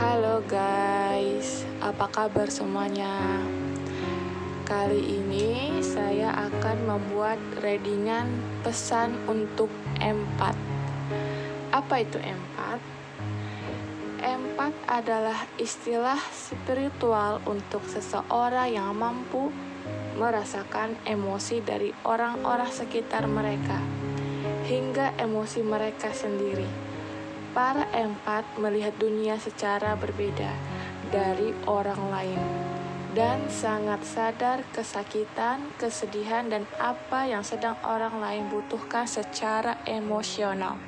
Halo guys, apa kabar semuanya? Kali ini saya akan membuat readingan pesan untuk empat. Apa itu empat? Empat adalah istilah spiritual untuk seseorang yang mampu merasakan emosi dari orang-orang sekitar mereka, hingga emosi mereka sendiri. Para empat melihat dunia secara berbeda dari orang lain dan sangat sadar kesakitan, kesedihan, dan apa yang sedang orang lain butuhkan secara emosional.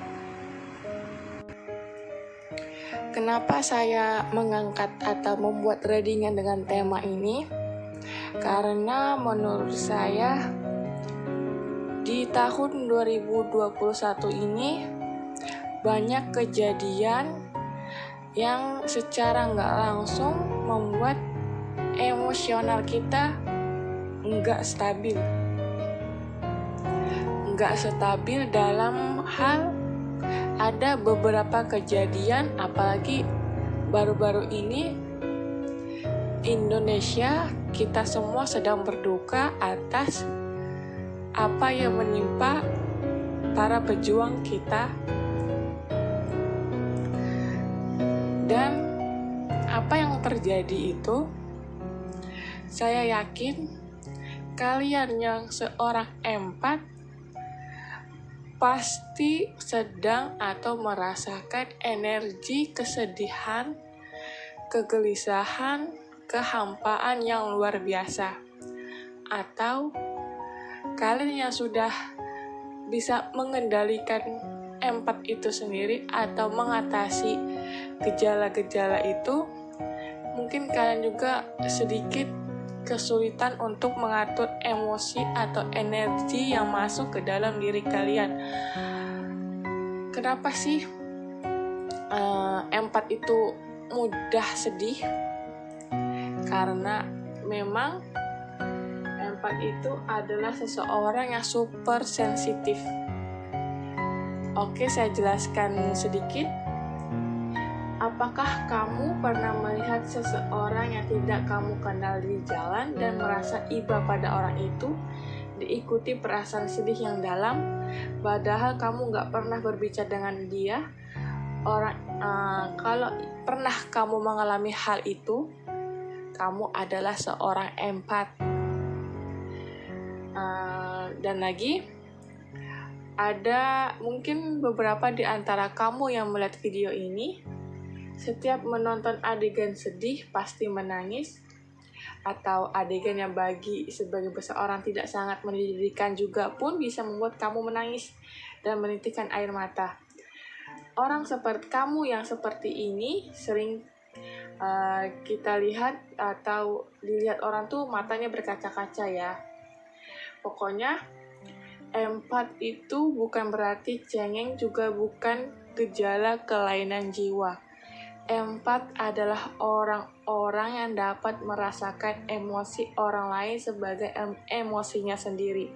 Kenapa saya mengangkat atau membuat readingan dengan tema ini? Karena menurut saya di tahun 2021 ini banyak kejadian yang secara nggak langsung membuat emosional kita nggak stabil. Nggak stabil dalam hal ada beberapa kejadian, apalagi baru-baru ini Indonesia, kita semua sedang berduka atas apa yang menimpa para pejuang kita. Dan apa yang terjadi itu, saya yakin kalian yang seorang empat pasti sedang atau merasakan energi kesedihan, kegelisahan, kehampaan yang luar biasa. Atau kalian yang sudah bisa mengendalikan empat itu sendiri atau mengatasi gejala-gejala itu, mungkin kalian juga sedikit kesulitan untuk mengatur emosi atau energi yang masuk ke dalam diri kalian. Kenapa sih empat itu mudah sedih? Karena memang empat itu adalah seseorang yang super sensitif. Oke, saya jelaskan sedikit. Apakah kamu pernah melihat seseorang yang tidak kamu kenal di jalan dan merasa iba pada orang itu, diikuti perasaan sedih yang dalam, padahal kamu gak pernah berbicara dengan dia? Kalau pernah kamu mengalami hal itu, kamu adalah seorang empat. Dan lagi, ada mungkin beberapa di antara kamu yang melihat video ini, setiap menonton adegan sedih pasti menangis, atau adegan yang bagi sebagai seseorang tidak sangat mendidikan juga pun bisa membuat kamu menangis dan menitikkan air mata. Orang seperti kamu yang seperti ini sering kita lihat atau dilihat orang tuh matanya berkaca-kaca ya. Pokoknya empat itu bukan berarti cengeng, juga bukan gejala kelainan jiwa. Empat adalah orang-orang yang dapat merasakan emosi orang lain sebagai emosinya sendiri.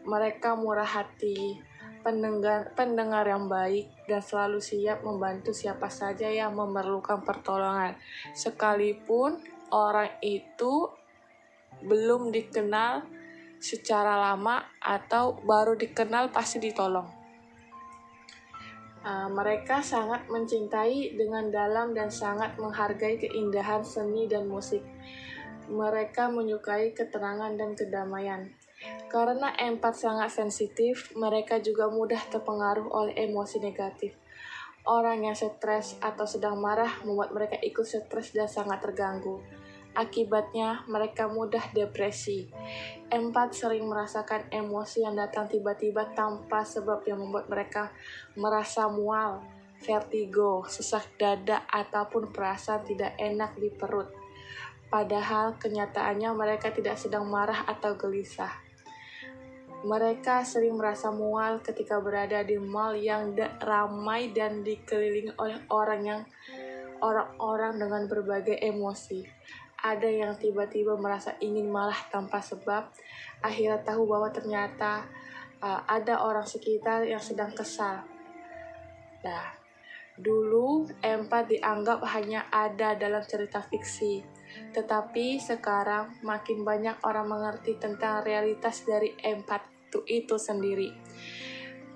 Mereka murah hati, pendengar yang baik, dan selalu siap membantu siapa saja yang memerlukan pertolongan. Sekalipun orang itu belum dikenal secara lama atau baru dikenal, pasti ditolong. Mereka sangat mencintai dengan dalam dan sangat menghargai keindahan seni dan musik. Mereka menyukai ketenangan dan kedamaian. Karena empat sangat sensitif, mereka juga mudah terpengaruh oleh emosi negatif. Orang yang stres atau sedang marah membuat mereka ikut stres dan sangat terganggu. Akibatnya, mereka mudah depresi. Empat sering merasakan emosi yang datang tiba-tiba tanpa sebab yang membuat mereka merasa mual, vertigo, sesak dada, ataupun perasaan tidak enak di perut. Padahal kenyataannya mereka tidak sedang marah atau gelisah. Mereka sering merasa mual ketika berada di mall yang ramai dan dikelilingi oleh orang-orang dengan berbagai emosi. Ada yang tiba-tiba merasa ingin marah tanpa sebab, akhirnya tahu bahwa ternyata ada orang sekitar yang sedang kesal. Nah, Dulu, empat dianggap hanya ada dalam cerita fiksi, tetapi sekarang makin banyak orang mengerti tentang realitas dari empat itu sendiri.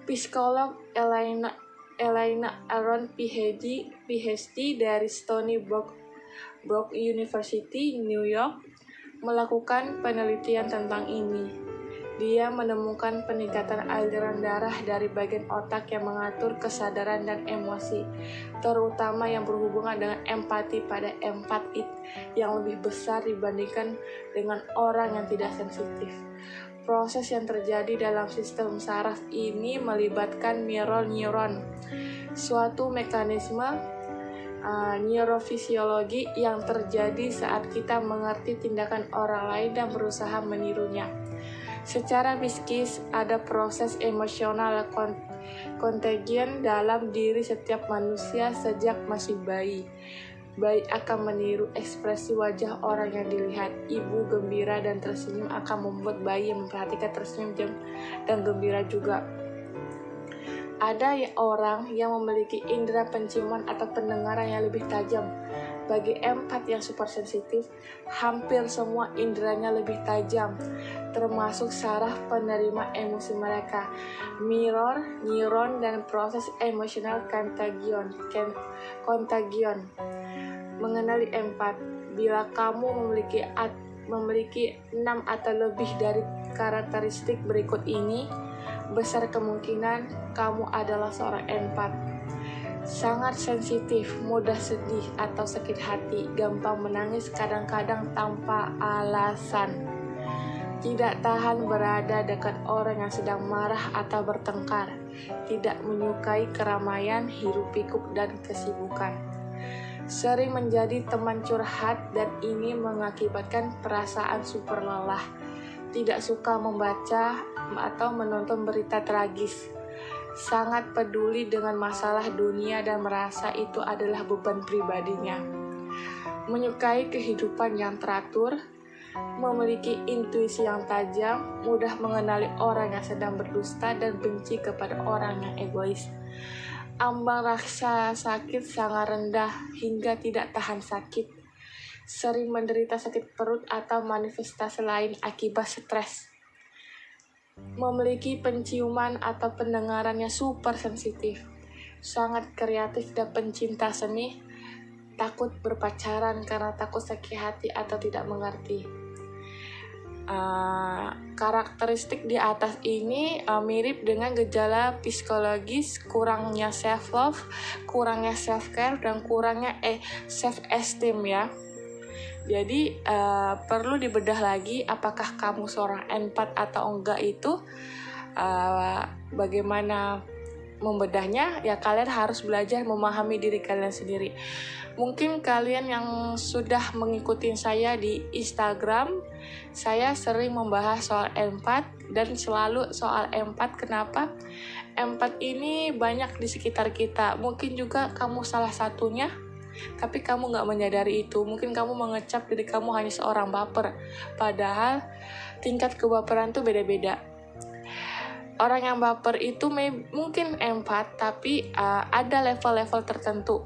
Psikolog Elaine Aron PhD dari Stony Brook University, New York, melakukan penelitian tentang ini. Dia menemukan peningkatan aliran darah dari bagian otak yang mengatur kesadaran dan emosi, terutama yang berhubungan dengan empati pada empat yang lebih besar dibandingkan dengan orang yang tidak sensitif. Proses yang terjadi dalam sistem saraf ini melibatkan mirror neuron, suatu mekanisme neurofisiologi yang terjadi saat kita mengerti tindakan orang lain dan berusaha menirunya. Secara psikis, ada proses emosional contagion dalam diri setiap manusia sejak masih bayi. Bayi akan meniru ekspresi wajah orang yang dilihat. Ibu gembira dan tersenyum akan membuat bayi yang memperhatikan tersenyum dan gembira juga. Ada orang yang memiliki indera penciuman atau pendengaran yang lebih tajam. Bagi empat yang super sensitif, hampir semua inderanya lebih tajam, termasuk saraf penerima emosi mereka, mirror, neuron, dan proses emosional contagion. Mengenali empat, bila kamu memiliki 6 atau lebih dari karakteristik berikut ini, besar kemungkinan kamu adalah seorang empat. Sangat sensitif, mudah sedih atau sakit hati, gampang menangis kadang-kadang tanpa alasan. Tidak tahan berada dekat orang yang sedang marah atau bertengkar. Tidak menyukai keramaian, hiruk-pikuk, dan kesibukan. Sering menjadi teman curhat dan ini mengakibatkan perasaan super lelah. Tidak suka membaca atau menonton berita tragis. Sangat peduli dengan masalah dunia dan merasa itu adalah beban pribadinya. Menyukai kehidupan yang teratur, memiliki intuisi yang tajam, mudah mengenali orang yang sedang berdusta dan benci kepada orang yang egois. Ambang rasa sakit sangat rendah hingga tidak tahan sakit. Sering menderita sakit perut atau manifestasi lain akibat stres. Memiliki penciuman atau pendengarannya super sensitif, sangat kreatif dan pencinta seni, takut berpacaran karena takut sakit hati atau tidak mengerti. Karakteristik di atas ini mirip dengan gejala psikologis, kurangnya self-love, kurangnya self-care, dan kurangnya self-esteem ya. Jadi perlu dibedah lagi apakah kamu seorang empat atau enggak itu. Bagaimana membedahnya? Ya kalian harus belajar memahami diri kalian sendiri. Mungkin kalian yang sudah mengikuti saya di Instagram, saya sering membahas soal empat dan selalu soal empat. Kenapa? Empat ini banyak di sekitar kita. Mungkin juga kamu salah satunya, tapi kamu gak menyadari itu. Mungkin kamu mengecap diri kamu hanya seorang baper, padahal tingkat kebaperan tuh beda-beda. Orang yang baper itu mungkin empat, tapi ada level-level tertentu.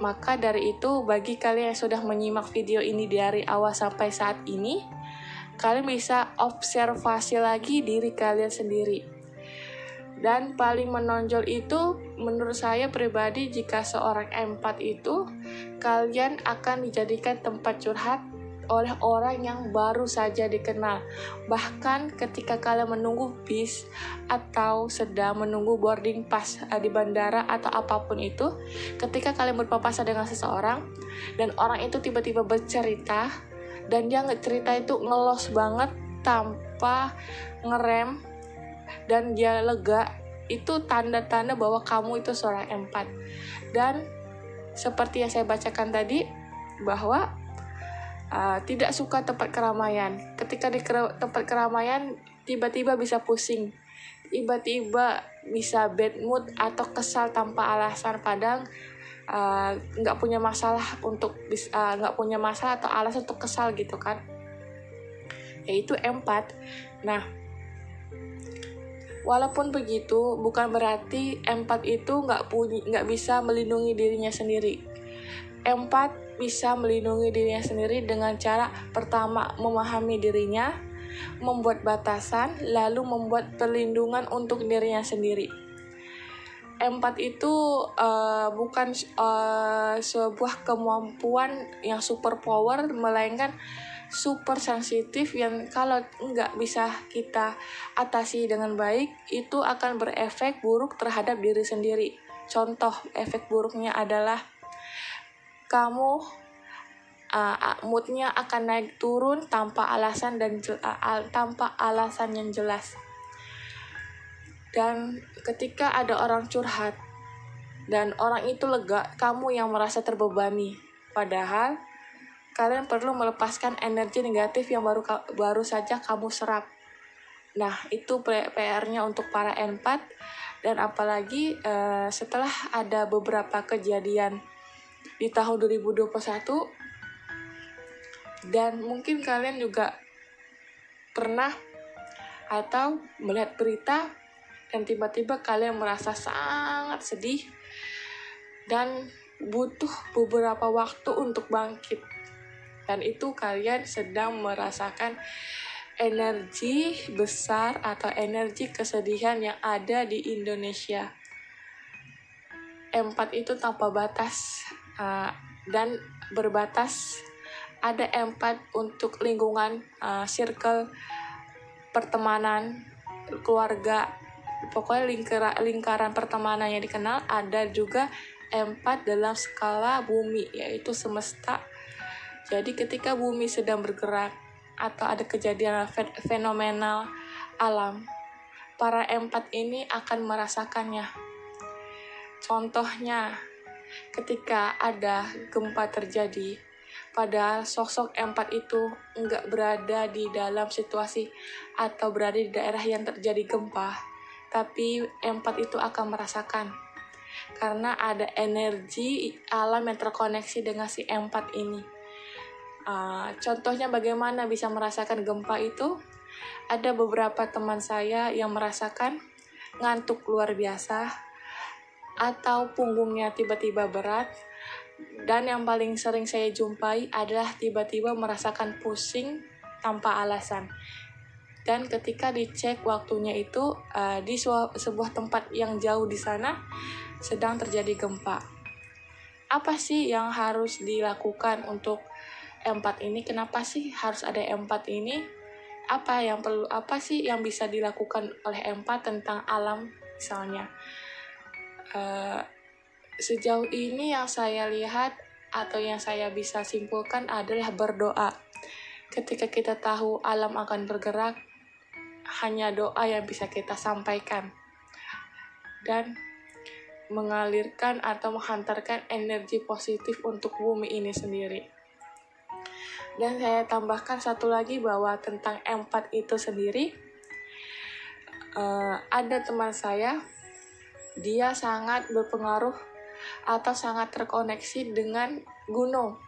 Maka dari itu, bagi kalian yang sudah menyimak video ini dari awal sampai saat ini, kalian bisa observasi lagi diri kalian sendiri. Dan paling menonjol itu menurut saya pribadi, jika seorang empat itu kalian akan dijadikan tempat curhat oleh orang yang baru saja dikenal. Bahkan ketika kalian menunggu bis atau sedang menunggu boarding pass di bandara atau apapun itu, ketika kalian berpapasan dengan seseorang dan orang itu tiba-tiba bercerita dan dia cerita itu ngelos banget tanpa ngerem dan dia lega, itu tanda-tanda bahwa kamu itu seorang empat. Dan seperti yang saya bacakan tadi, bahwa tidak suka tempat keramaian. Ketika di tempat keramaian tiba-tiba bisa pusing, tiba-tiba bisa bad mood atau kesal tanpa alasan, padahal nggak punya masalah atau alasan untuk kesal gitu kan. Yaitu empat. Nah, Walaupun begitu, bukan berarti empat itu nggak bisa melindungi dirinya sendiri. Empat bisa melindungi dirinya sendiri dengan cara pertama memahami dirinya, membuat batasan, lalu membuat perlindungan untuk dirinya sendiri. Empat itu bukan sebuah kemampuan yang super power, melainkan super sensitif yang kalau nggak bisa kita atasi dengan baik, itu akan berefek buruk terhadap diri sendiri. Contoh efek buruknya adalah kamu moodnya akan naik turun tanpa alasan tanpa alasan yang jelas. Dan ketika ada orang curhat dan orang itu lega, kamu yang merasa terbebani. Padahal kalian perlu melepaskan energi negatif yang baru saja kamu serap. Nah, itu PR-nya untuk para empat. Dan apalagi setelah ada beberapa kejadian di tahun 2021, dan mungkin kalian juga pernah atau melihat berita dan tiba-tiba kalian merasa sangat sedih dan butuh beberapa waktu untuk bangkit. Dan itu kalian sedang merasakan energi besar atau energi kesedihan yang ada di Indonesia. Empat itu tanpa batas dan berbatas. Ada empat untuk lingkungan, circle, pertemanan, keluarga, pokoknya lingkaran pertemanan yang dikenal. Ada juga empat dalam skala bumi, yaitu semesta. Jadi ketika bumi sedang bergerak atau ada kejadian fenomenal alam, para empat ini akan merasakannya. Contohnya, ketika ada gempa terjadi, padahal sosok empat itu nggak berada di dalam situasi atau berada di daerah yang terjadi gempa, tapi empat itu akan merasakan. Karena ada energi alam yang terkoneksi dengan si empat ini. Contohnya bagaimana bisa merasakan gempa itu? Ada beberapa teman saya yang merasakan ngantuk luar biasa, atau punggungnya tiba-tiba berat, dan yang paling sering saya jumpai adalah tiba-tiba merasakan pusing tanpa alasan. Dan ketika dicek waktunya itu di sebuah tempat yang jauh di sana sedang terjadi gempa. Apa sih yang harus dilakukan untuk empat ini? Kenapa sih harus ada empat ini? Apa sih yang bisa dilakukan oleh empat tentang alam misalnya? Sejauh ini yang saya lihat atau yang saya bisa simpulkan adalah berdoa. Ketika kita tahu alam akan bergerak, hanya doa yang bisa kita sampaikan dan mengalirkan atau menghantarkan energi positif untuk bumi ini sendiri. Dan saya tambahkan satu lagi bahwa tentang empat itu sendiri, ada teman saya, dia sangat berpengaruh atau sangat terkoneksi dengan gunung.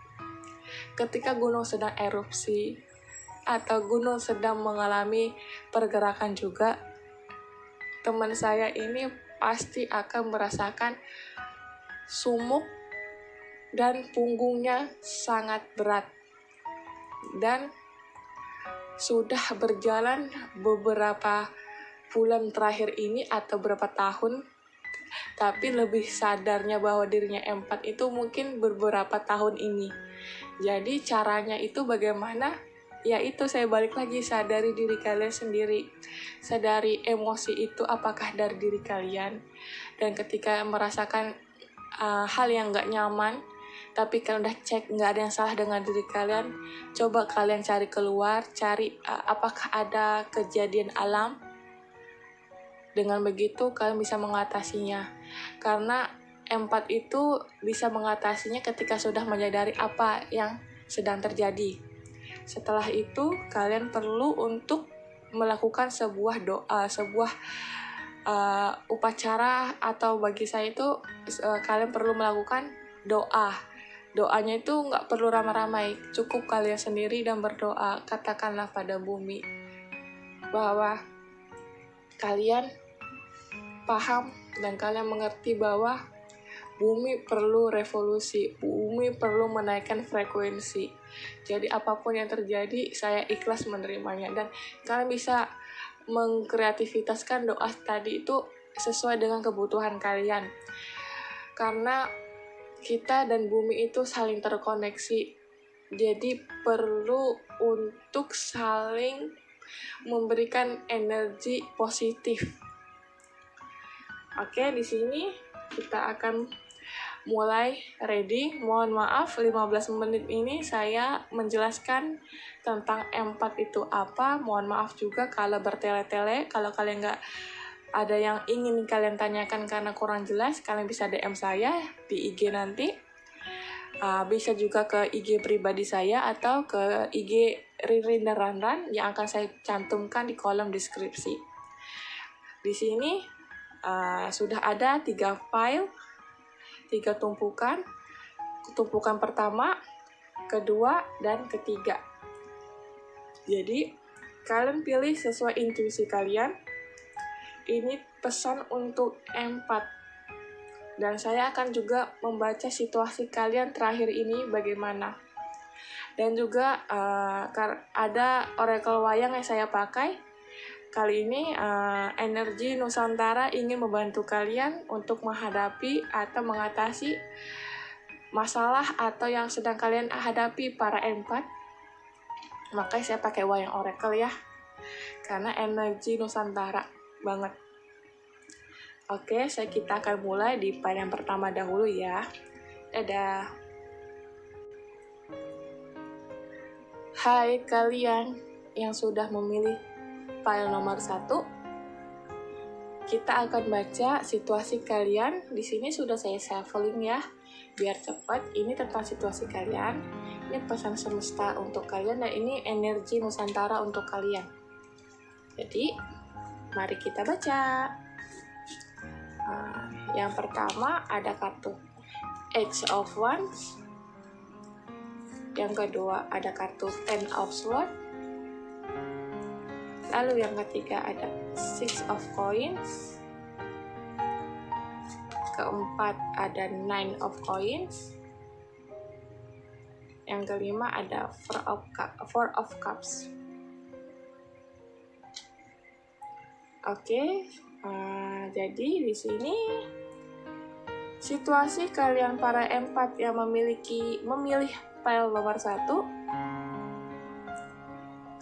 Ketika gunung sedang erupsi atau gunung sedang mengalami pergerakan juga, teman saya ini pasti akan merasakan sumuk dan punggungnya sangat berat. Dan sudah berjalan beberapa bulan terakhir ini atau beberapa tahun, tapi lebih sadarnya bahwa dirinya empat itu mungkin beberapa tahun ini. Jadi caranya itu bagaimana? Yaitu saya balik lagi, sadari diri kalian sendiri. Sadari emosi itu apakah dari diri kalian. Dan ketika merasakan hal yang gak nyaman, tapi kalian udah cek gak ada yang salah dengan diri kalian, coba kalian cari keluar, cari apakah ada kejadian alam. Dengan begitu kalian bisa mengatasinya. Karena empat itu bisa mengatasinya ketika sudah menyadari apa yang sedang terjadi. Setelah itu kalian perlu untuk melakukan sebuah doa, sebuah upacara, atau bagi saya itu kalian perlu melakukan doa. Doanya itu nggak perlu ramai-ramai, cukup kalian sendiri dan berdoa. Katakanlah pada bumi bahwa kalian paham dan kalian mengerti bahwa bumi perlu revolusi, bumi perlu menaikkan frekuensi. Jadi apapun yang terjadi, saya ikhlas menerimanya. Dan kalian bisa mengkreativitaskan doa tadi itu sesuai dengan kebutuhan kalian. Karena kita dan bumi itu saling terkoneksi. Jadi perlu untuk saling memberikan energi positif. Oke, di sini kita akan mulai ready. Mohon maaf 15 menit ini saya menjelaskan tentang M4 itu apa. Mohon maaf juga kalau bertele-tele, kalau kalian nggak ada yang ingin kalian tanyakan karena kurang jelas, kalian bisa DM saya di IG nanti. Bisa juga ke IG pribadi saya atau ke IG Ririn dan Ranran yang akan saya cantumkan di kolom deskripsi. Di sini sudah ada 3 file, 3 tumpukan. Tumpukan pertama, kedua, dan ketiga. Jadi, kalian pilih sesuai intuisi kalian. Ini pesan untuk M4. Dan saya akan juga membaca situasi kalian terakhir ini bagaimana. Dan juga ada oracle wayang yang saya pakai. Kali ini energi Nusantara ingin membantu kalian untuk menghadapi atau mengatasi masalah atau yang sedang kalian hadapi para M4. Makanya saya pakai wayang oracle ya. Karena energi Nusantara banget. Oke, kita akan mulai di file yang pertama dahulu ya. Dadah. Hai kalian yang sudah memilih file nomor 1. Kita akan baca situasi kalian. Di sini sudah saya shuffling ya, biar cepat. Ini tentang situasi kalian. Ini pesan semesta untuk kalian dan ini energi Nusantara untuk kalian. Jadi, mari kita baca. Yang pertama ada kartu Ace of Wands. Yang kedua ada kartu Ten of Swords. Lalu yang ketiga ada Six of Coins. Keempat ada Nine of Coins. Yang kelima ada Four of Cups. Oke, jadi di sini situasi kalian para M4 yang memilih file nomor 1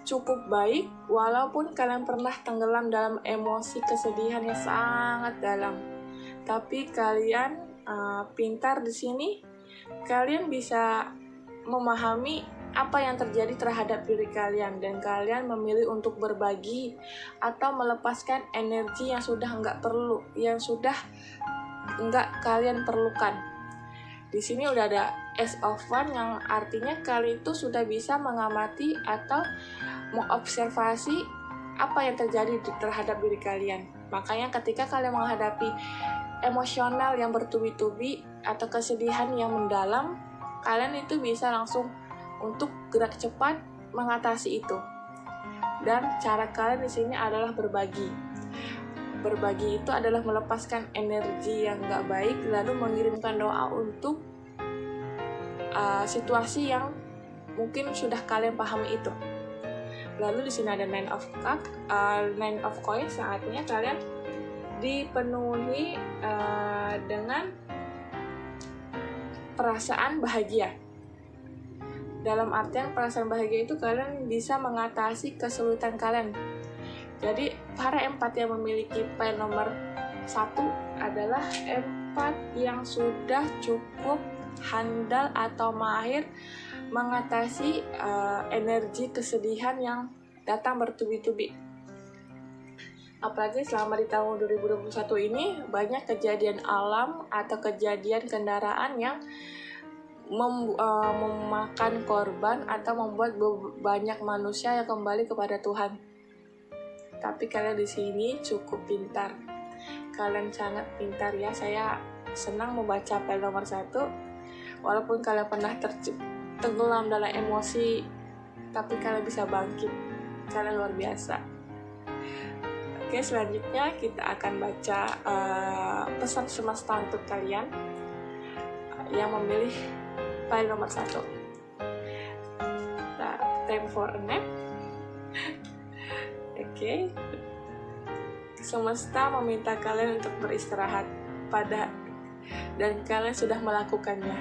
cukup baik, walaupun kalian pernah tenggelam dalam emosi kesedihan yang sangat dalam. Tapi kalian pintar di sini, kalian bisa memahami apa yang terjadi terhadap diri kalian dan kalian memilih untuk berbagi atau melepaskan energi yang sudah nggak perlu, yang sudah nggak kalian perlukan. Di sini udah ada Ace of Wands yang artinya kalian itu sudah bisa mengamati atau mengobservasi apa yang terjadi terhadap diri kalian. Makanya ketika kalian menghadapi emosional yang bertubi-tubi atau kesedihan yang mendalam, kalian itu bisa langsung untuk gerak cepat mengatasi itu. Dan cara kalian di sini adalah berbagi. Berbagi itu adalah melepaskan energi yang nggak baik, lalu mengirimkan doa untuk situasi yang mungkin sudah kalian pahami itu. Lalu di sini ada Nine of Coins, saatnya kalian dipenuhi dengan perasaan bahagia. Dalam artian perasaan bahagia itu kalian bisa mengatasi kesulitan kalian. Jadi para M4 yang memiliki file nomor 1 adalah M4 yang sudah cukup handal atau mahir mengatasi energi kesedihan yang datang bertubi-tubi. Apalagi selama di tahun 2021 ini banyak kejadian alam atau kejadian kendaraan yang memakan korban atau membuat banyak manusia yang kembali kepada Tuhan. Tapi kalian di sini cukup pintar. Kalian sangat pintar ya. Saya senang membaca file nomor 1. Walaupun kalian pernah tenggelam dalam emosi, tapi kalian bisa bangkit. Kalian luar biasa. Oke, selanjutnya kita akan baca pesan semesta untuk kalian yang memilih file nomor 1. Nah, time for a nap. Oke. Semesta meminta kalian untuk beristirahat dan kalian sudah melakukannya.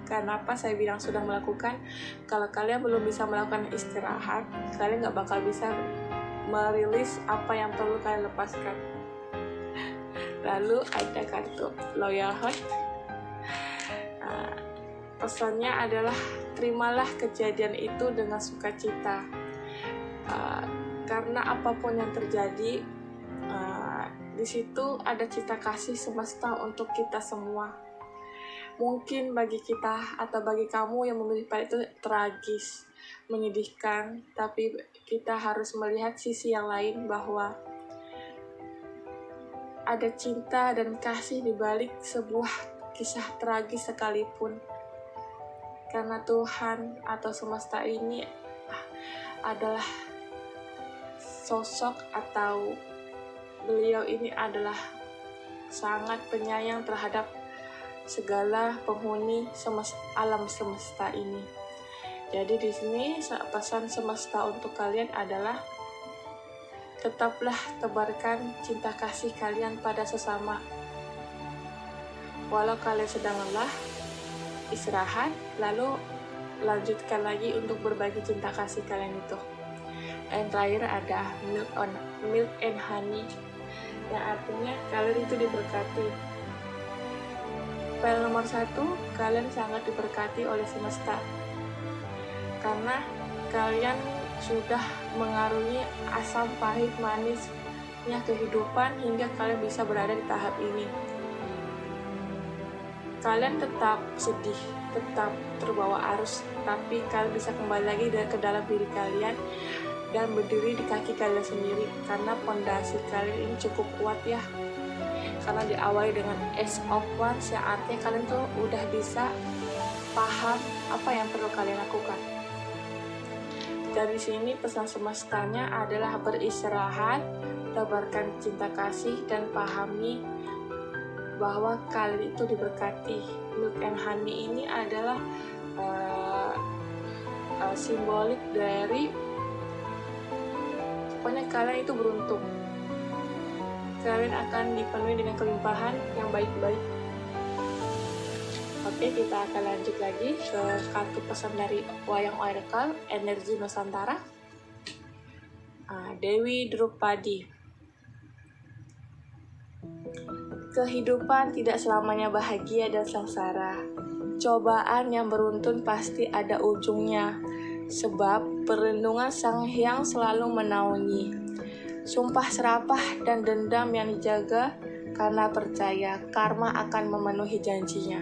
Kenapa saya bilang sudah melakukan? Kalau kalian belum bisa melakukan istirahat, kalian nggak bakal bisa merilis apa yang perlu kalian lepaskan. Lalu ada kartu Loyal Heart. Pesannya adalah terimalah kejadian itu dengan sukacita, karena apapun yang terjadi, di situ ada cita kasih semesta untuk kita semua. Mungkin bagi kita atau bagi kamu yang memilih file itu tragis, menyedihkan, tapi kita harus melihat sisi yang lain bahwa ada cinta dan kasih di balik sebuah kisah tragis sekalipun. Karena Tuhan atau semesta ini adalah sosok atau beliau ini adalah sangat penyayang terhadap segala penghuni alam semesta ini. Jadi di sini pesan semesta untuk kalian adalah tetaplah tebarkan cinta kasih kalian pada sesama. Walau kalian sedang lelah, istirahat, lalu lanjutkan lagi untuk berbagi cinta kasih kalian itu. Yang terakhir ada milk and honey, yang artinya kalian itu diberkati. File nomor 1, kalian sangat diberkati oleh semesta karena kalian sudah mengarungi asam pahit manisnya kehidupan hingga kalian bisa berada di tahap ini. Kalian tetap sedih, tetap terbawa arus, tapi kalian bisa kembali lagi ke dalam diri kalian dan berdiri di kaki kalian sendiri karena fondasi kalian ini cukup kuat ya. Karena diawali dengan Ace of Wands, yang artinya kalian tuh udah bisa paham apa yang perlu kalian lakukan. Dari sini pesan semestanya adalah beristirahat, tebarkan cinta kasih, dan pahami bahwa kalian itu diberkati. Milk and honey ini adalah simbolik dari pokoknya kalian itu beruntung. Kalian akan dipenuhi dengan kelimpahan yang baik-baik. Oke, kita akan lanjut lagi ke kartu pesan dari Wayang Oracle Energi Nusantara. Dewi Drupadi. Kehidupan tidak selamanya bahagia dan sengsara. Cobaan yang beruntun pasti ada ujungnya, sebab perlindungan Sang Hyang selalu menaungi. Sumpah serapah dan dendam yang dijaga karena percaya karma akan memenuhi janjinya.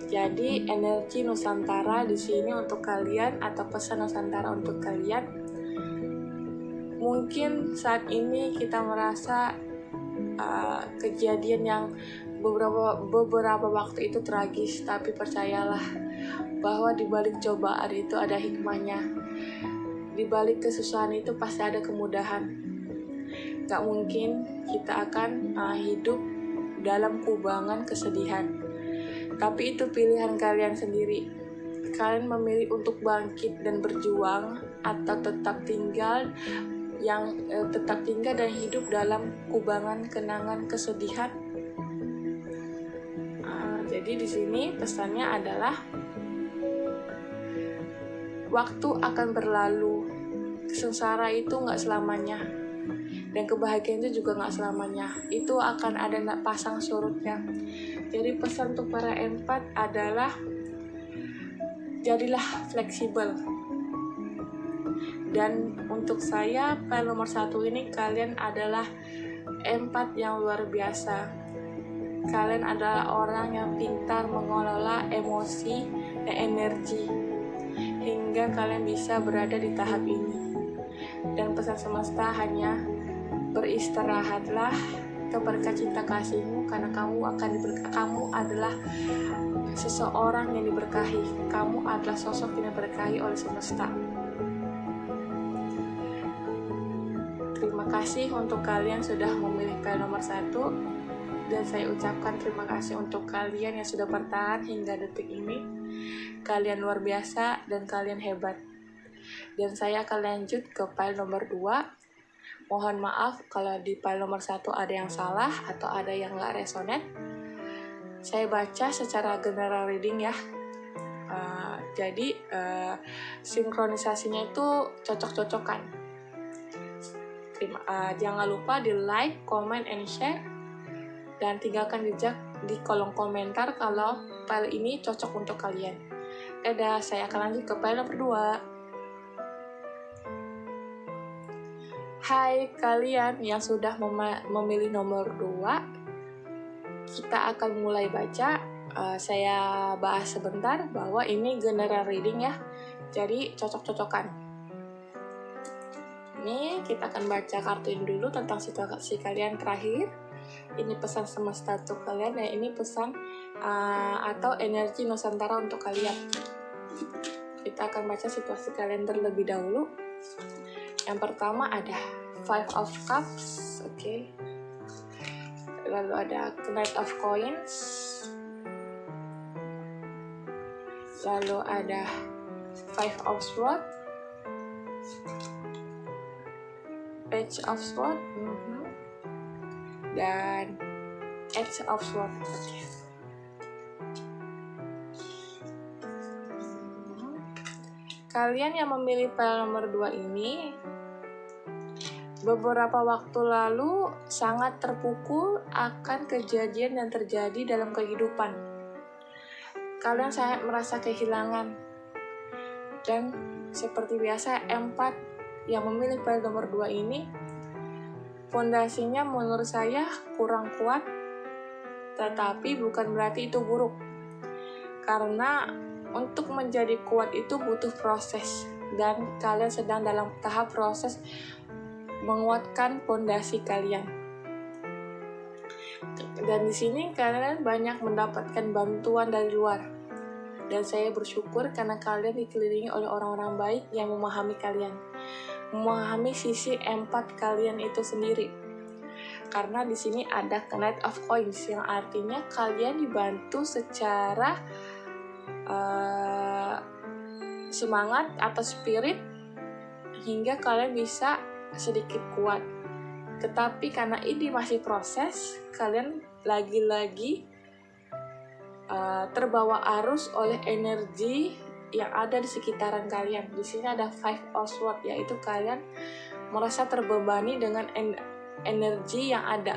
Jadi energi Nusantara di sini untuk kalian atau pesan Nusantara untuk kalian. Mungkin saat ini kita merasa kejadian yang beberapa waktu itu tragis, tapi percayalah bahwa di balik cobaan itu ada hikmahnya. Di balik kesusahan itu pasti ada kemudahan. Gak mungkin kita akan hidup dalam kubangan kesedihan. Tapi itu pilihan kalian sendiri. Kalian memilih untuk bangkit dan berjuang atau tetap tinggal dan hidup dalam kubangan kenangan kesedihan. Jadi di sini pesannya adalah waktu akan berlalu, sengsara itu nggak selamanya, dan kebahagiaan itu juga nggak selamanya. Itu akan ada pasang surutnya. Jadi pesan untuk para empat adalah jadilah fleksibel. Dan untuk saya, file nomor 1 ini kalian adalah empat yang luar biasa. Kalian adalah orang yang pintar mengelola emosi dan energi hingga kalian bisa berada di tahap ini. Dan pesan semesta hanya beristirahatlah, tebarkan cinta kasihmu karena kamu adalah seseorang yang diberkahi. Kamu adalah sosok yang diberkahi oleh semesta. Terima kasih untuk kalian sudah memilih pile nomor 1, dan saya ucapkan terima kasih untuk kalian yang sudah bertahan hingga detik ini. Kalian luar biasa dan kalian hebat. Dan saya akan lanjut ke pile nomor 2. Mohon maaf kalau di pile nomor 1 ada yang salah atau ada yang nggak resonate. Saya baca secara general reading ya. Jadi sinkronisasinya itu cocok-cocokan. Jangan lupa di like, comment, and share, dan tinggalkan jejak di kolom komentar kalau file ini cocok untuk kalian. Dadah, saya akan lanjut ke file nomor 2. Hai kalian yang sudah memilih nomor 2, kita akan mulai baca. Saya bahas sebentar bahwa ini general reading ya, jadi cocok-cocokan. Ini kita akan baca kartu ini dulu tentang situasi kalian terakhir. Ini pesan semesta untuk kalian, dan ini pesan atau energi Nusantara untuk kalian. Kita akan baca situasi kalian terlebih dahulu. Yang pertama ada Five of Cups, oke. Lalu ada Knight of Coins. Lalu ada Five of Swords, Page of Swords, dan Edge of Swords. Okay. Kalian yang memilih pile nomor 2 ini beberapa waktu lalu sangat terpukul akan kejadian yang terjadi dalam kehidupan. Kalian sangat merasa kehilangan, dan seperti biasa empat yang memilih pile nomor 2 ini fondasinya menurut saya kurang kuat, tetapi bukan berarti itu buruk, karena untuk menjadi kuat itu butuh proses, dan kalian sedang dalam tahap proses menguatkan fondasi kalian. Dan di sini kalian banyak mendapatkan bantuan dari luar. Dan saya bersyukur karena kalian dikelilingi oleh orang-orang baik yang memahami kalian. Memahami sisi empat kalian itu sendiri. Karena di sini ada Knight of Coins yang artinya kalian dibantu secara semangat atau spirit hingga kalian bisa sedikit kuat. Tetapi karena ini masih proses, kalian lagi-lagi terbawa arus oleh energi yang ada di sekitaran kalian. Di sini ada Five of Swords, yaitu kalian merasa terbebani dengan energi yang ada.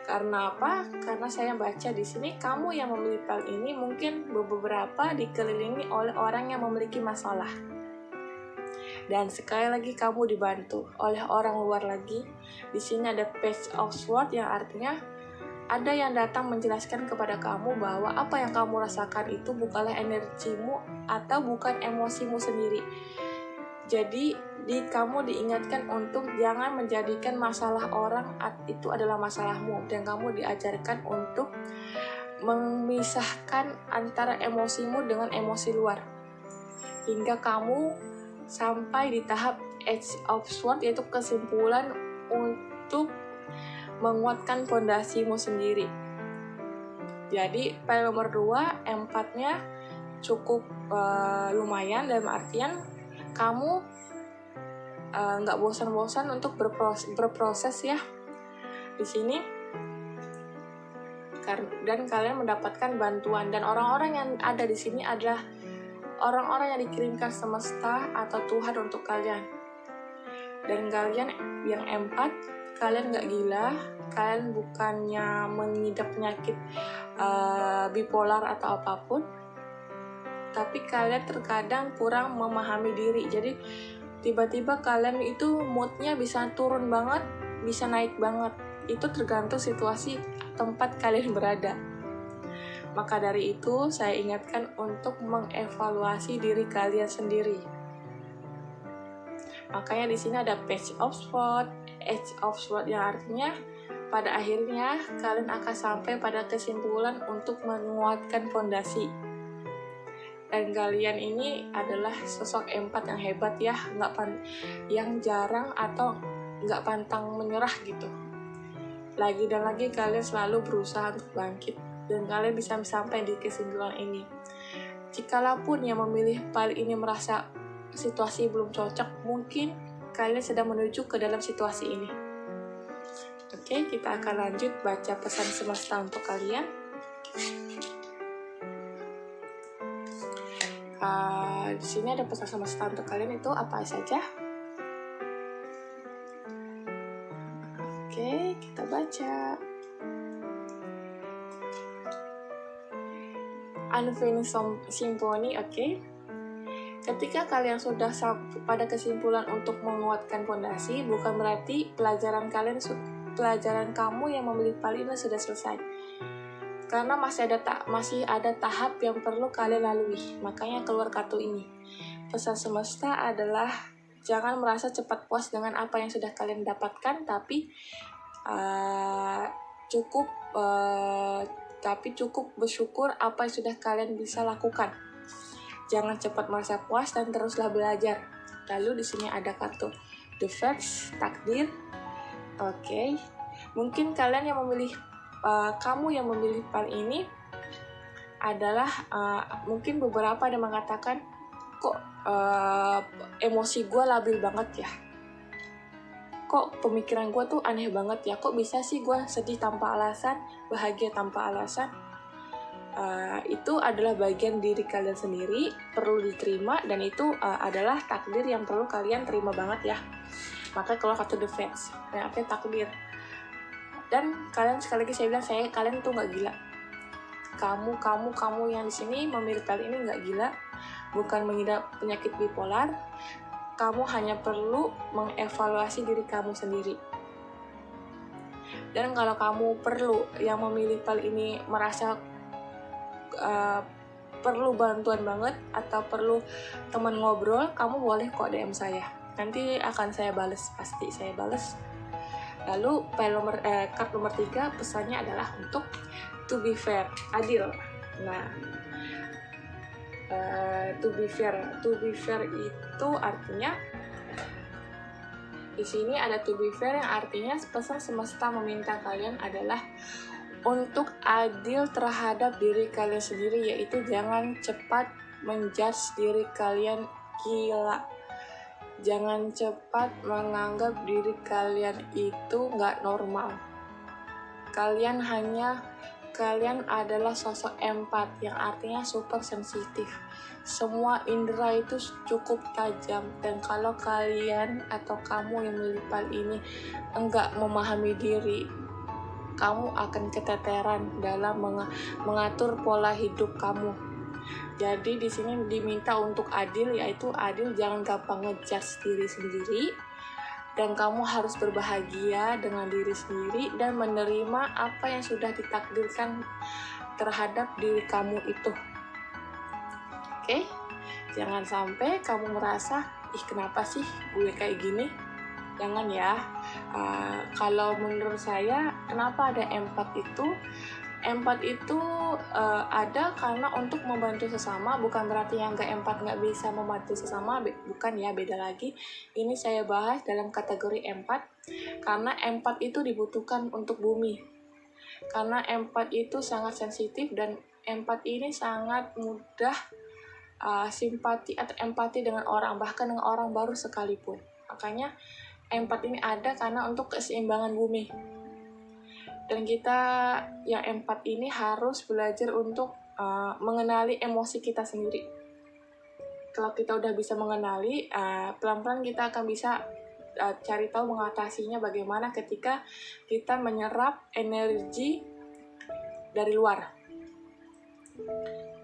Karena apa? Karena saya baca di sini kamu yang memilih pile ini mungkin beberapa dikelilingi oleh orang yang memiliki masalah. Dan sekali lagi kamu dibantu oleh orang luar lagi. Di sini ada Page of Swords yang artinya ada yang datang menjelaskan kepada kamu bahwa apa yang kamu rasakan itu bukanlah energimu atau bukan emosimu sendiri. Jadi kamu diingatkan untuk jangan menjadikan masalah orang itu adalah masalahmu, dan kamu diajarkan untuk memisahkan antara emosimu dengan emosi luar. Hingga kamu sampai di tahap Edge of Swords, yaitu kesimpulan untuk menguatkan fondasimu sendiri. Jadi pile nomor 2 empatnya cukup lumayan, dalam artian kamu nggak bosan-bosan untuk berproses ya di sini, dan kalian mendapatkan bantuan, dan orang-orang yang ada di sini adalah orang-orang yang dikirimkan semesta atau Tuhan untuk kalian. Dan kalian yang empat, kalian nggak gila, kalian bukannya mengidap penyakit bipolar atau apapun, tapi kalian terkadang kurang memahami diri. Jadi tiba-tiba kalian itu moodnya bisa turun banget, bisa naik banget. Itu tergantung situasi tempat kalian berada. Maka dari itu saya ingatkan untuk mengevaluasi diri kalian sendiri. Makanya di sini ada Page of Swords, Edge of Swords yang artinya pada akhirnya kalian akan sampai pada kesimpulan untuk menguatkan fondasi. Dan kalian ini adalah sosok empat yang hebat ya, yang jarang atau nggak pantang menyerah gitu. Lagi dan lagi kalian selalu berusaha untuk bangkit, dan kalian bisa sampai di kesimpulan ini. Jikalau yang memilih paling ini merasa situasi belum cocok, mungkin kalian sedang menuju ke dalam situasi ini. Oke, kita akan lanjut baca pesan semesta untuk kalian. Di sini ada pesan semesta untuk kalian, itu apa saja? Oke, kita baca. Unfinished Symphony, oke. Ketika kalian sudah pada kesimpulan untuk menguatkan fondasi, bukan berarti pelajaran kamu yang memilih paling ini sudah selesai. Karena masih ada tahap yang perlu kalian lalui. Makanya keluar kartu ini. Pesan semesta adalah jangan merasa cepat puas dengan apa yang sudah kalian dapatkan, tapi cukup bersyukur apa yang sudah kalian bisa lakukan. Jangan cepat merasa puas dan teruslah belajar. Lalu di sini ada kartu The Fates, takdir. Oke. Mungkin kalian yang memilih kamu yang memilih paling ini adalah mungkin beberapa ada mengatakan kok emosi gue labil banget ya, kok pemikiran gue tuh aneh banget ya, kok bisa sih gue sedih tanpa alasan, bahagia tanpa alasan. Itu adalah bagian diri kalian sendiri, perlu diterima, dan itu adalah takdir yang perlu kalian terima banget ya. Maka keluar kartu The Fates, yang artinya takdir. Dan kalian, sekali lagi saya bilang, kalian tuh nggak gila. Kamu yang di sini memilih kali ini nggak gila, bukan mengidap penyakit bipolar. Kamu hanya perlu mengevaluasi diri kamu sendiri. Dan kalau kamu perlu yang memilih kali ini merasa perlu bantuan banget atau perlu teman ngobrol, kamu boleh kok DM saya. Nanti akan saya bales, pasti saya bales. Lalu kartu nomor 3 pesannya adalah untuk to be fair, adil. Nah, to be fair itu artinya di sini ada to be fair yang artinya pesan semesta meminta kalian adalah untuk adil terhadap diri kalian sendiri, yaitu jangan cepat menjudge diri kalian gila. Jangan cepat menganggap diri kalian itu nggak normal. Kalian adalah sosok empat, yang artinya super sensitif. Semua indera itu cukup tajam, dan kalau kalian atau kamu yang memilih ini enggak memahami diri, kamu akan keteteran dalam mengatur pola hidup kamu. Jadi di sini diminta untuk adil, yaitu adil jangan gampang ngejudge diri sendiri, dan kamu harus berbahagia dengan diri sendiri dan menerima apa yang sudah ditakdirkan terhadap diri kamu itu. Oke? Jangan sampai kamu merasa, kenapa sih gue kayak gini? Jangan ya. Kalau menurut saya, kenapa ada empat itu? Empat itu ada karena untuk membantu sesama, bukan berarti yang empat nggak bisa membantu sesama, bukan ya, beda lagi. Ini saya bahas dalam kategori empat, karena empat itu dibutuhkan untuk bumi. Karena empat itu sangat sensitif, dan empat ini sangat mudah simpati atau empati dengan orang, bahkan dengan orang baru sekalipun. Makanya empat ini ada karena untuk keseimbangan bumi. Dan kita yang empat ini harus belajar untuk mengenali emosi kita sendiri. Kalau kita udah bisa mengenali, pelan-pelan kita akan bisa cari tahu mengatasinya bagaimana ketika kita menyerap energi dari luar.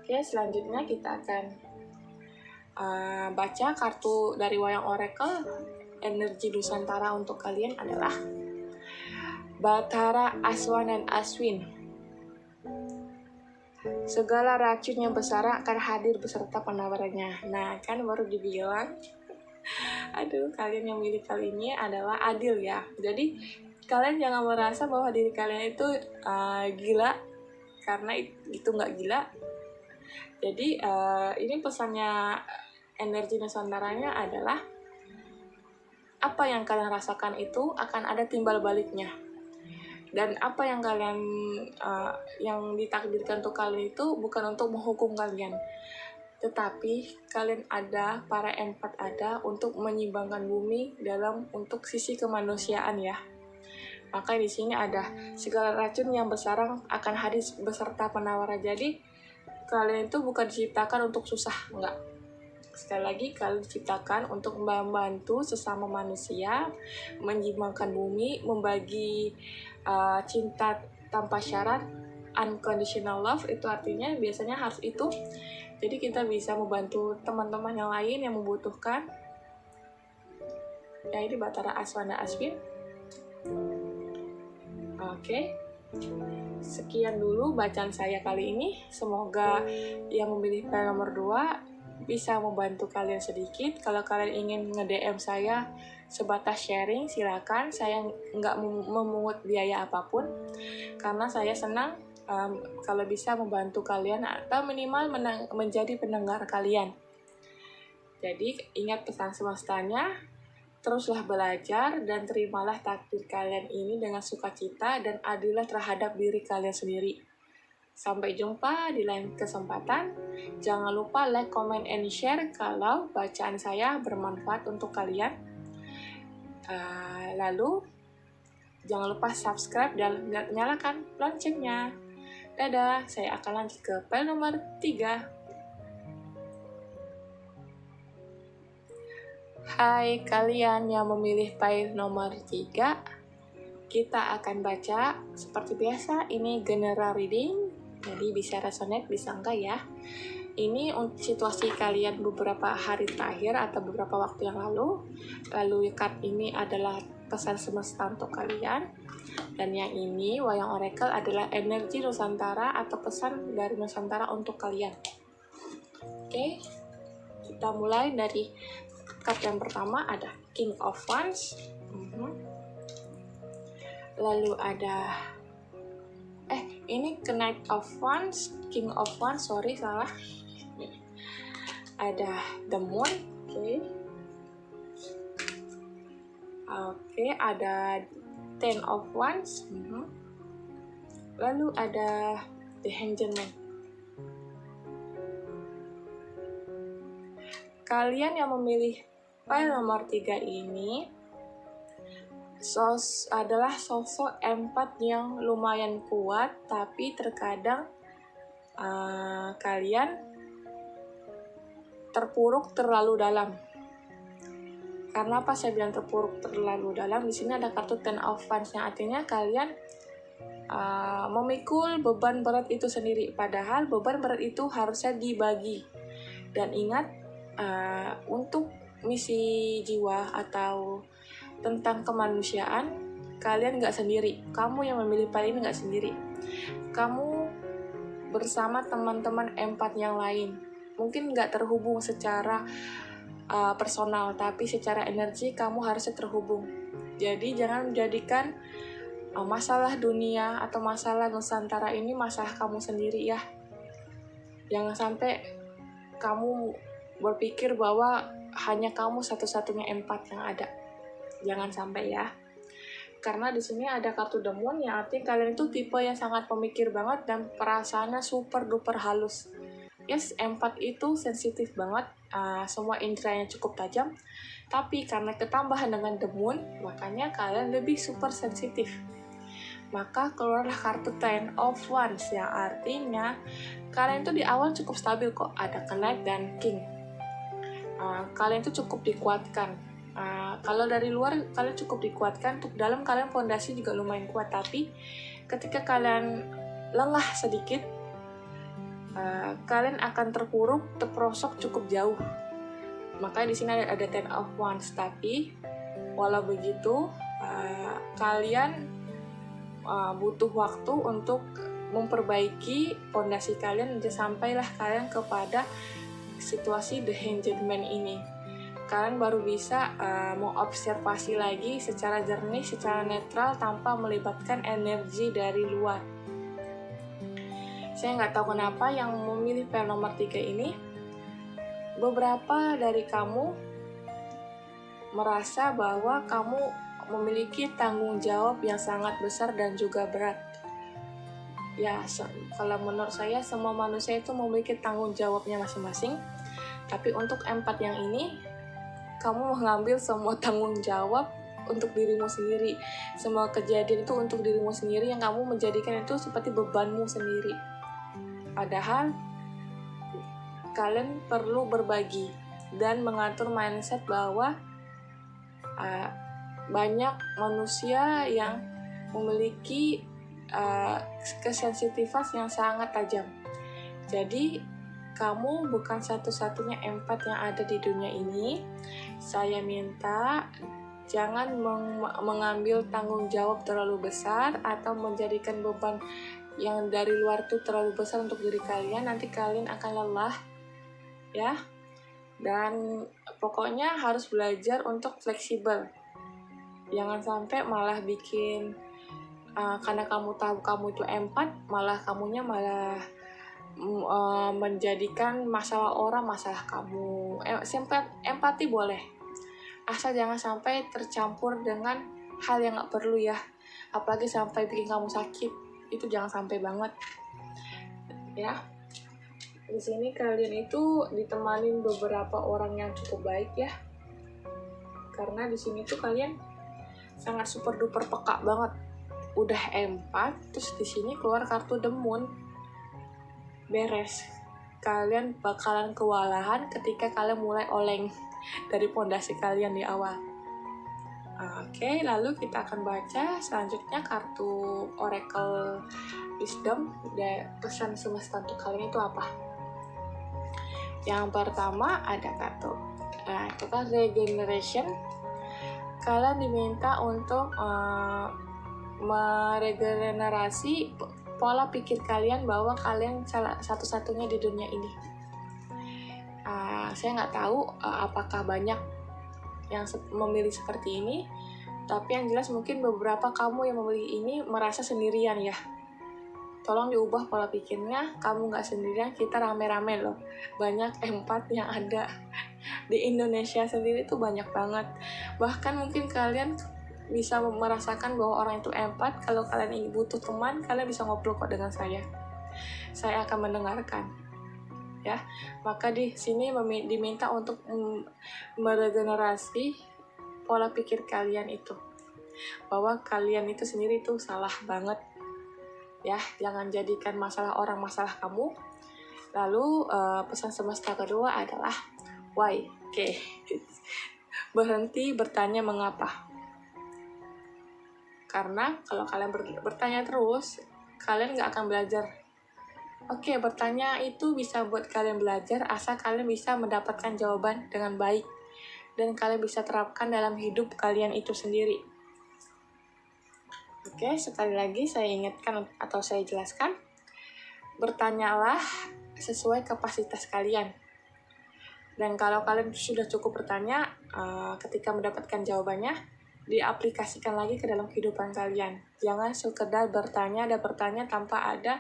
Oke, selanjutnya kita akan baca kartu dari Wayang Oracle. Energi Nusantara untuk kalian adalah Bathara, Aswan, dan Aswin. Segala racun yang besar akan hadir beserta penawarnya. Nah, kan baru dibilang. Aduh, kalian yang milih kali ini adalah adil ya. Jadi, kalian jangan merasa bahwa diri kalian itu gila, karena itu nggak gila. Jadi, ini pesannya energi Nusantaranya adalah apa yang kalian rasakan itu akan ada timbal baliknya. Dan apa yang kalian yang ditakdirkan untuk kalian itu bukan untuk menghukum kalian, tetapi kalian ada, para empat ada untuk menyimbangkan bumi untuk sisi kemanusiaan ya. Maka di sini ada segala racun yang bersarang akan hadir beserta penawar. Jadi kalian itu bukan diciptakan untuk susah, enggak. Sekali lagi, kalian diciptakan untuk membantu sesama manusia, menyimbangkan bumi, membagi cinta tanpa syarat, unconditional love, itu artinya biasanya harus itu. Jadi kita bisa membantu teman-teman yang lain yang membutuhkan. Ya, ini Batara Aswana Aswin. Oke. Sekian dulu bacaan saya kali ini. Semoga yang memilih pilihan nomor 2 bisa membantu kalian sedikit. Kalau kalian ingin nge-DM saya sebatas sharing, silakan. Saya nggak memungut biaya apapun, karena saya senang kalau bisa membantu kalian atau minimal menjadi pendengar kalian. Jadi ingat pesan semestanya, teruslah belajar dan terimalah takdir kalian ini dengan sukacita dan adillah terhadap diri kalian sendiri. Sampai jumpa di lain kesempatan. Jangan lupa like, comment, and share kalau bacaan saya bermanfaat untuk kalian. Lalu jangan lupa subscribe dan nyalakan loncengnya. Dadah, saya akan lanjut ke file nomor 3. Hai kalian yang memilih file nomor 3, kita akan baca seperti biasa, ini general reading, jadi bisa resonate, bisa enggak ya. Ini situasi kalian beberapa hari terakhir atau beberapa waktu yang lalu. Lalu card ini adalah pesan semesta untuk kalian. Dan yang ini, Wayang Oracle, adalah energi Nusantara atau pesan dari Nusantara untuk kalian. Oke, kita mulai dari card yang pertama, ada King of Wands. Lalu ada ini Knight of Wands, King of Wands, sorry salah. Ada The Moon, oke, ada Ten of Wands. Lalu ada The Hanged Man. Kalian yang memilih file nomor 3 ini adalah sosok empat yang lumayan kuat, tapi terkadang kalian terpuruk terlalu dalam. Karena apa saya bilang terpuruk terlalu dalam? Di sini ada kartu Ten of Wands yang artinya kalian memikul beban berat itu sendiri, padahal beban berat itu harusnya dibagi. Dan ingat, untuk misi jiwa atau tentang kemanusiaan, kalian nggak sendiri. Kamu yang memilih file ini nggak sendiri. Kamu bersama teman-teman empat yang lain. Mungkin nggak terhubung secara personal, tapi secara energi kamu harusnya terhubung. Jadi jangan menjadikan masalah dunia atau masalah Nusantara ini masalah kamu sendiri ya. Jangan sampai kamu berpikir bahwa hanya kamu satu-satunya empat yang ada. Jangan sampai ya. Karena di sini ada kartu The Moon yang artinya kalian itu tipe yang sangat pemikir banget dan perasaannya super duper halus. Yes, empat itu sensitif banget, semua inderanya cukup tajam. Tapi karena ketambahan dengan The Moon, makanya kalian lebih super sensitif. Maka keluarlah kartu Ten of Wands yang artinya kalian itu di awal cukup stabil kok, ada Knight dan King. Kalian itu cukup dikuatkan. Kalau dari luar kalian cukup dikuatkan, untuk dalam kalian fondasi juga lumayan kuat. Tapi ketika kalian lengah sedikit, kalian akan terperosok cukup jauh. Makanya di sini ada Ten of Wands. Tapi walau begitu, kalian butuh waktu untuk memperbaiki fondasi kalian sampailah kalian kepada situasi The Hanged Man ini. Kalian baru bisa mengobservasi lagi secara jernih, secara netral, tanpa melibatkan energi dari luar. Saya nggak tahu kenapa yang memilih file nomor 3 ini, beberapa dari kamu merasa bahwa kamu memiliki tanggung jawab yang sangat besar dan juga berat. Ya, kalau menurut saya semua manusia itu memiliki tanggung jawabnya masing-masing. Tapi untuk empat yang ini, kamu mengambil semua tanggung jawab untuk dirimu sendiri. Semua kejadian itu untuk dirimu sendiri yang kamu menjadikan itu seperti bebanmu sendiri. Padahal kalian perlu berbagi dan mengatur mindset bahwa banyak manusia yang memiliki kesensitifan yang sangat tajam. Jadi kamu bukan satu-satunya empat yang ada di dunia ini. Saya minta jangan mengambil tanggung jawab terlalu besar atau menjadikan beban yang dari luar tuh terlalu besar untuk diri kalian. Nanti kalian akan lelah, ya. Dan pokoknya harus belajar untuk fleksibel. Jangan sampai malah bikin karena kamu tahu kamu itu empat, malah kamunya malah menjadikan masalah orang masalah kamu. Empati boleh, asal jangan sampai tercampur dengan hal yang nggak perlu ya. Apalagi sampai bikin kamu sakit, itu jangan sampai banget. Ya, di sini kalian itu ditemanin beberapa orang yang cukup baik ya. Karena di sini tuh kalian sangat super duper peka banget. Udah empat, terus di sini keluar kartu The Moon. Beres. Kalian bakalan kewalahan ketika kalian mulai oleng dari pondasi kalian di awal. Oke, lalu kita akan baca selanjutnya kartu Oracle Wisdom. Pesan semesta untuk kalian itu apa? Yang pertama ada kartu itu kan Regeneration. Kalian diminta untuk meregenerasi pola pikir kalian bahwa kalian salah satu-satunya di dunia ini. Saya nggak tahu apakah banyak yang memilih seperti ini, tapi yang jelas mungkin beberapa kamu yang memilih ini merasa sendirian ya. Tolong diubah pola pikirnya, kamu nggak sendirian, kita rame-rame loh. Banyak empat yang ada di Indonesia sendiri tuh banyak banget. Bahkan mungkin kalian bisa merasakan bahwa orang itu empat. Kalau kalian ingin butuh teman, kalian bisa ngobrol kok dengan saya. Saya akan mendengarkan. Ya, maka di sini diminta untuk meregenerasi pola pikir kalian itu. Bahwa kalian itu sendiri tuh salah banget. Ya, jangan jadikan masalah orang masalah kamu. Lalu pesan semesta kedua adalah why. Oke. Berhenti bertanya mengapa. Karena kalau kalian bertanya terus, kalian nggak akan belajar. Oke, bertanya itu bisa buat kalian belajar asal kalian bisa mendapatkan jawaban dengan baik dan kalian bisa terapkan dalam hidup kalian itu sendiri. Oke, sekali lagi saya ingatkan atau saya jelaskan. Bertanyalah sesuai kapasitas kalian. Dan kalau kalian sudah cukup bertanya, ketika mendapatkan jawabannya, diaplikasikan lagi ke dalam kehidupan kalian. Jangan sekedar bertanya tanpa ada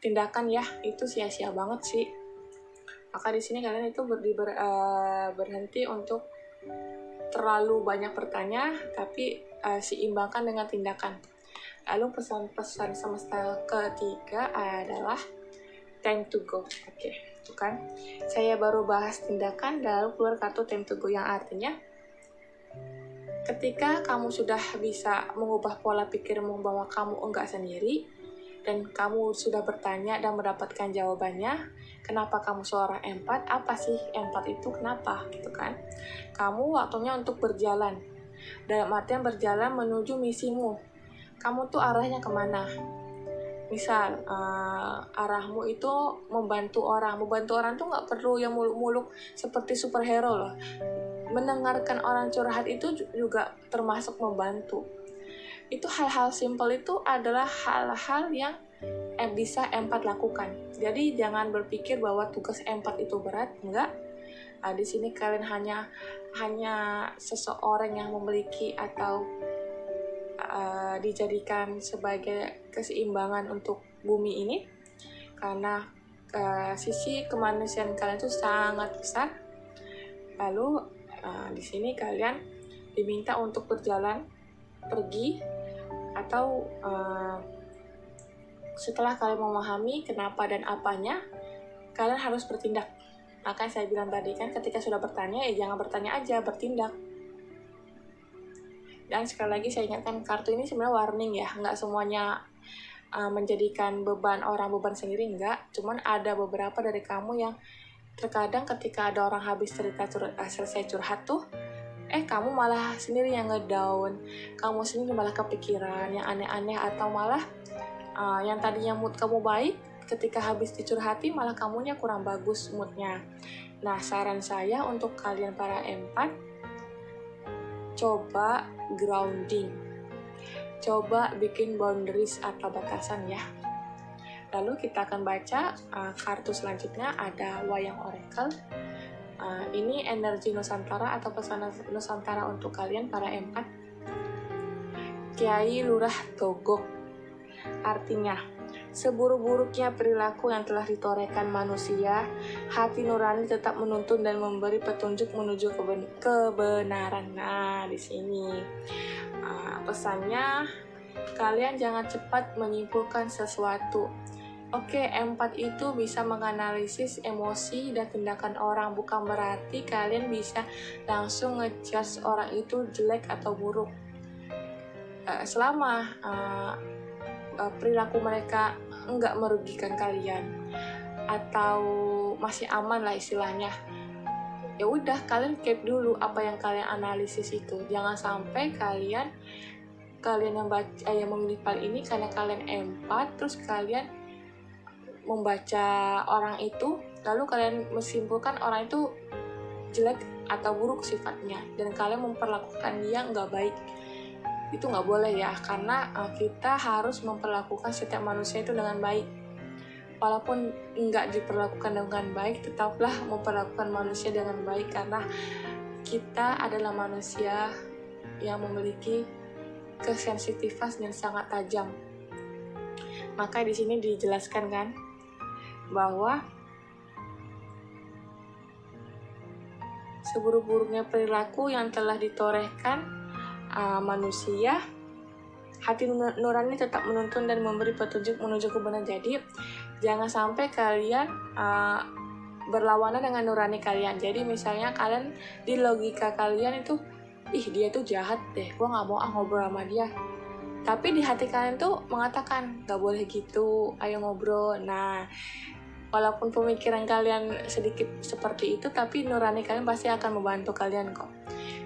tindakan ya, itu sia-sia banget sih. Maka di sini kalian itu berhenti untuk terlalu banyak bertanya, tapi seimbangkan dengan tindakan. Lalu pesan-pesan semesta ketiga adalah time to go. Oke, itu kan. Saya baru bahas tindakan, lalu keluar kartu time to go yang artinya ketika kamu sudah bisa mengubah pola pikirmu bahwa kamu enggak sendiri, dan kamu sudah bertanya dan mendapatkan jawabannya, kenapa kamu seorang empat, apa sih empat itu, kenapa, gitu kan. Kamu waktunya untuk berjalan, dalam artian berjalan menuju misimu. Kamu tuh arahnya kemana? Misal, arahmu itu membantu orang tuh nggak perlu yang muluk-muluk seperti superhero loh. Mendengarkan orang curhat itu juga termasuk membantu. Itu hal-hal simpel itu adalah hal-hal yang bisa empat lakukan. Jadi jangan berpikir bahwa tugas empat itu berat, enggak. Di sini kalian hanya seseorang yang memiliki atau dijadikan sebagai keseimbangan untuk bumi ini, karena sisi kemanusiaan kalian itu sangat besar. Lalu di sini kalian diminta untuk berjalan, pergi, atau setelah kalian memahami kenapa dan apanya, kalian harus bertindak. Makanya saya bilang tadi kan, ketika sudah bertanya, jangan bertanya aja, bertindak. Dan sekali lagi saya ingatkan, kartu ini sebenarnya warning ya, nggak semuanya menjadikan beban sendiri, enggak. Cuman ada beberapa dari kamu yang terkadang ketika ada orang habis selesai curhat tuh, kamu malah sendiri yang ngedown, kamu sendiri malah kepikiran yang aneh-aneh, atau malah yang tadinya mood kamu baik, ketika habis dicurhati malah kamunya kurang bagus moodnya. Nah, saran saya untuk kalian para empat, coba grounding, coba bikin boundaries atau batasan ya. Lalu kita akan baca kartu selanjutnya, ada Wayang Oracle. Ini energi Nusantara atau pesan Nusantara untuk kalian para empat. Kiai Lurah Togok. Artinya, seburuk-buruknya perilaku yang telah ditorehkan manusia, hati nurani tetap menuntun dan memberi petunjuk menuju kebenaran. Nah, di sini pesannya, kalian jangan cepat menyimpulkan sesuatu. Oke, empat itu bisa menganalisis emosi dan tindakan orang, bukan berarti kalian bisa langsung ngejudge orang itu jelek atau buruk. Selama perilaku mereka enggak merugikan kalian atau masih aman lah istilahnya, ya udah, kalian keep dulu apa yang kalian analisis itu. Jangan sampai kalian yang memilih file ini karena kalian empat, terus kalian membaca orang itu lalu kalian menyimpulkan orang itu jelek atau buruk sifatnya dan kalian memperlakukan dia nggak baik. Itu nggak boleh ya, karena kita harus memperlakukan setiap manusia itu dengan baik. Walaupun nggak diperlakukan dengan baik, tetaplah memperlakukan manusia dengan baik, karena kita adalah manusia yang memiliki kesensitifan yang sangat tajam. Maka di sini dijelaskan kan bahwa seburuk-buruknya perilaku yang telah ditorehkan manusia, hati nurani tetap menuntun dan memberi petunjuk menuju kebenaran. Jadi jangan sampai kalian berlawanan dengan nurani kalian. Jadi misalnya kalian di logika kalian itu, dia tuh jahat deh, gue nggak mau ngobrol sama dia. Tapi di hati kalian tuh mengatakan, gak boleh gitu, ayo ngobrol. Nah, walaupun pemikiran kalian sedikit seperti itu, tapi nurani kalian pasti akan membantu kalian kok.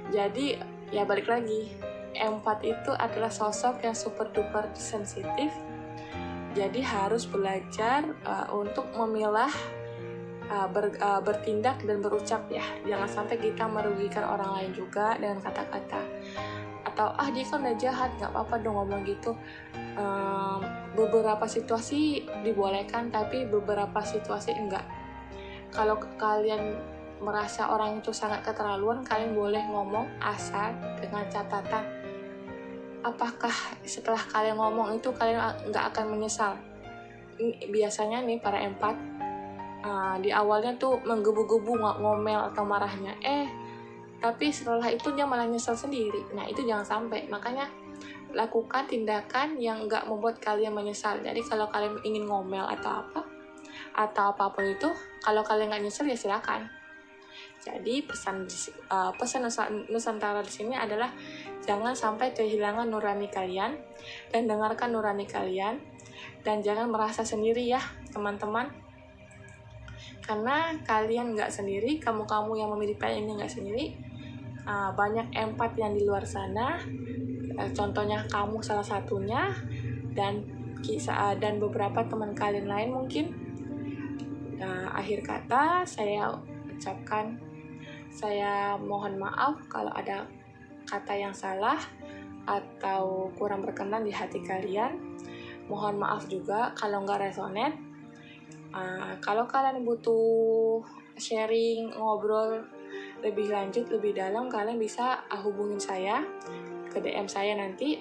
Jadi ya balik lagi, empat itu adalah sosok yang super duper sensitif. Jadi harus belajar untuk memilah, bertindak dan berucap ya. Jangan sampai kita merugikan orang lain juga dengan kata-kata. Atau dia kan udah jahat, gak apa-apa dong ngomong gitu. Beberapa situasi dibolehkan, tapi beberapa situasi enggak. Kalau kalian merasa orang itu sangat keterlaluan, kalian boleh ngomong, asal dengan catatan, apakah setelah kalian ngomong itu kalian nggak akan menyesal. Biasanya nih para empat, di awalnya tuh menggebu-gebu ngomel atau marahnya, tapi setelah itu dia malah nyesel sendiri. Nah, itu jangan sampai. Makanya lakukan tindakan yang nggak membuat kalian menyesal. Jadi kalau kalian ingin ngomel atau apapun itu, kalau kalian nggak nyesel ya silakan. Jadi pesan Nusantara di sini adalah jangan sampai kehilangan nurani kalian dan dengarkan nurani kalian, dan jangan merasa sendiri ya teman-teman, karena kalian nggak sendiri, kamu yang memilih ini nggak sendiri. Banyak empat yang di luar sana, contohnya kamu salah satunya, dan beberapa teman kalian lain mungkin. Akhir kata saya ucapkan, saya mohon maaf kalau ada kata yang salah atau kurang berkenan di hati kalian. Mohon maaf juga kalau nggak resonate. Kalau kalian butuh sharing, ngobrol lebih lanjut, lebih dalam, kalian bisa hubungin saya ke DM saya nanti.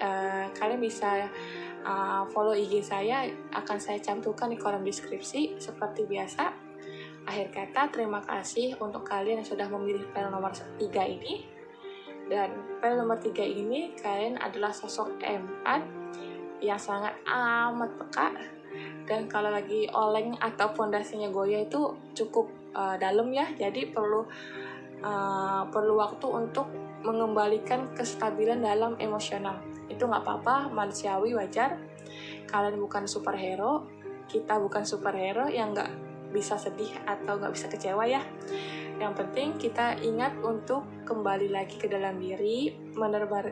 Kalian bisa follow IG saya, akan saya cantumkan di kolom deskripsi seperti biasa. Akhir kata, terima kasih untuk kalian yang sudah memilih file nomor 3 ini. Dan pada nomor 3 ini, kalian adalah sosok empath yang sangat amat peka, dan kalau lagi oleng atau fondasinya goyah itu cukup dalam ya, jadi perlu waktu untuk mengembalikan kestabilan dalam emosional. Itu nggak apa-apa, manusiawi, wajar. Kalian bukan superhero, kita bukan superhero yang nggak bisa sedih atau nggak bisa kecewa ya. Yang penting kita ingat untuk kembali lagi ke dalam diri,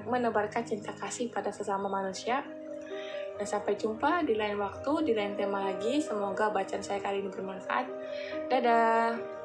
menebarkan cinta kasih pada sesama manusia. Dan sampai jumpa di lain waktu, di lain tema lagi. Semoga bacaan saya kali ini bermanfaat. Dadah!